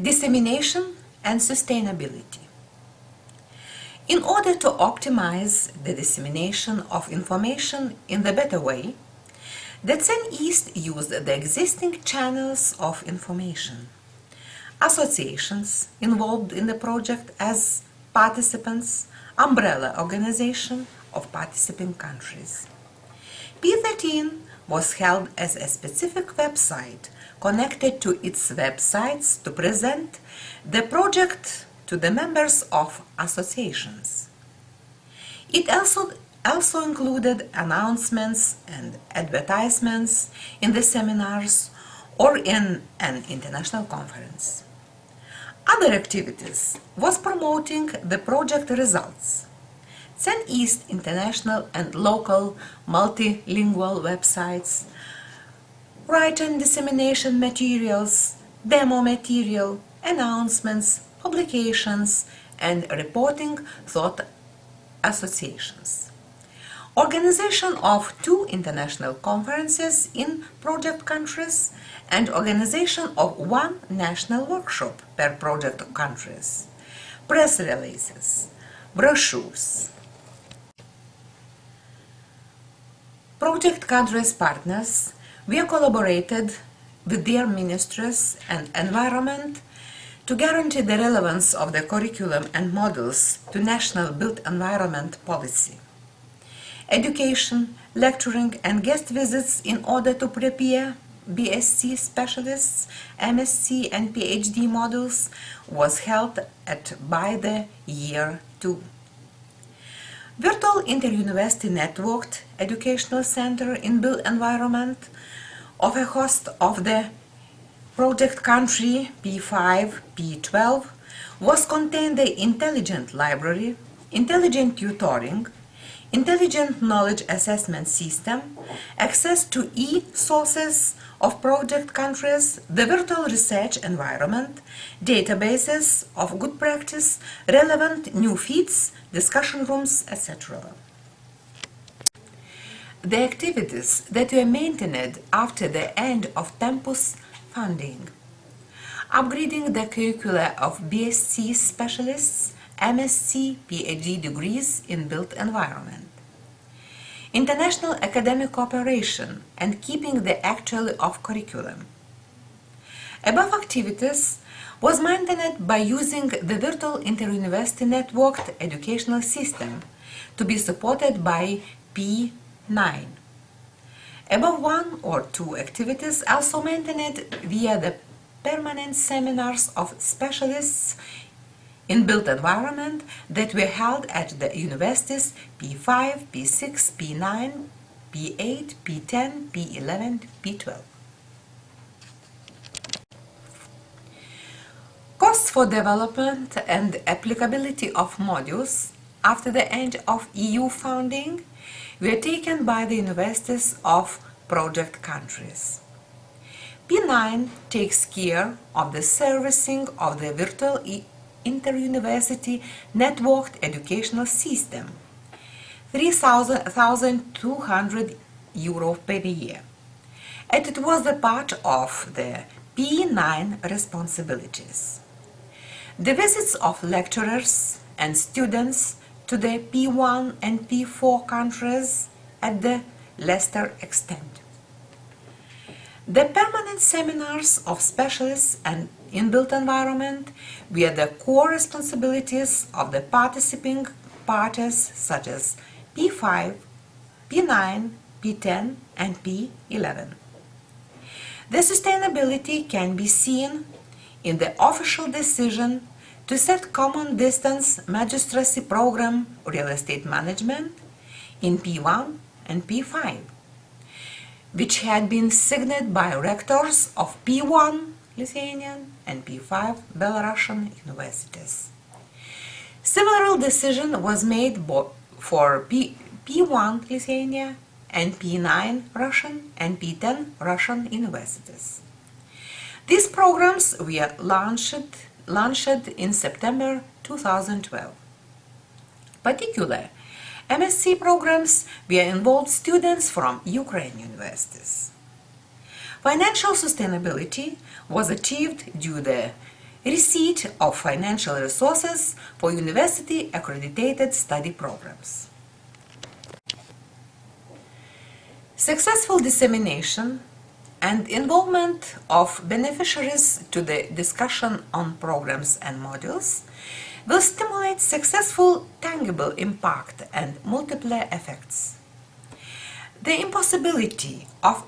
Dissemination and sustainability. In order to optimize the dissemination of information in the better way, the CEN East used the existing channels of information. Associations involved in the project as participants, umbrella organization of participating countries. P13 was held as a specific website connected to its websites to present the project to the members of associations. It also included announcements and advertisements in the seminars or in an international conference. Other activities was promoting the project results. CEN East international and local multilingual websites, written dissemination materials, demo material, announcements, publications, and reporting thought associations. Organization of 2 international conferences in project countries and organization of 1 national workshop per project countries. Press releases, brochures. Project countries partners, we collaborated with their ministries and environment to guarantee the relevance of the curriculum and models to national built environment policy. Education, lecturing and guest visits in order to prepare BSc specialists, MSc and PhD models was held by the year 2. Virtual inter-university networked educational center in built environment of a host of the project country P5, P12 was contained the intelligent library, intelligent tutoring, intelligent knowledge assessment system, access to e-sources of project countries, the virtual research environment, databases of good practice, relevant new feeds, discussion rooms, etc. The activities that were maintained after the end of tempus funding: upgrading the curricula of BSc specialists, MSc, PhD degrees in built environment, international academic cooperation and keeping the actuality of curriculum. Above activities was maintained by using the virtual inter-university networked educational system to be supported by P9. Above 1 or 2 activities also maintained via the permanent seminars of specialists in built environment that were held at the universities P5, P6, P9, P8, P10, P11, P12. Costs for development and applicability of modules after the end of EU funding were taken by the universities of project countries. P9 takes care of the servicing of the virtual inter-university networked educational system, €3,200 per year, and it was a part of the P9 responsibilities. The visits of lecturers and students to the P1 and P4 countries at the lesser extent. The permanent seminars of specialists and in built environment were the core responsibilities of the participating parties such as P5, P9, P10 and P11. The sustainability can be seen in the official decision to set common distance magistracy program real estate management in P1 and P5, which had been signed by rectors of P1 Lithuanian and P5 Belarusian universities. Similar decision was made for P1 Lithuania and P9 Russian and P10 Russian universities. These programs were launched in September 2012. Particularly, MSc programs were involved students from Ukraine universities. Financial sustainability was achieved due to the receipt of financial resources for university accredited study programs. Successful dissemination and involvement of beneficiaries to the discussion on programs and modules will stimulate successful tangible impact and multiplier effects. The impossibility of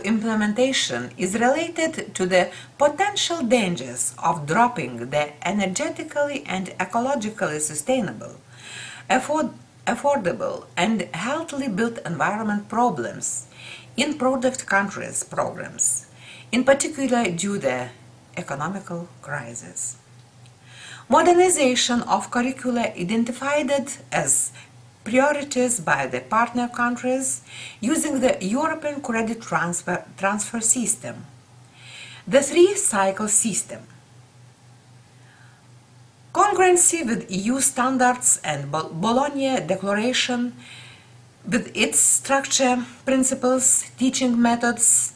implementation is related to the potential dangers of dropping the energetically and ecologically sustainable, affordable and healthily built environment problems in product countries' programs, in particular due to the economical crisis. Modernization of curricula identified as priorities by the partner countries using the European credit transfer system, the three-cycle system, congruency with EU standards and Bologna Declaration with its structure, principles, teaching methods.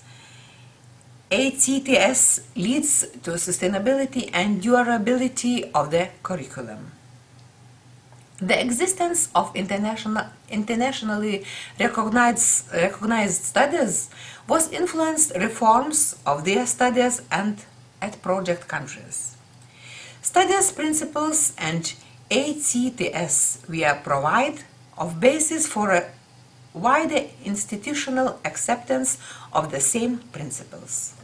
ACTS leads to sustainability and durability of the curriculum. The existence of internationally recognized studies was influenced reforms of their studies and at project countries. Studies principles and ACTS will provide of basis for a wider institutional acceptance of the same principles.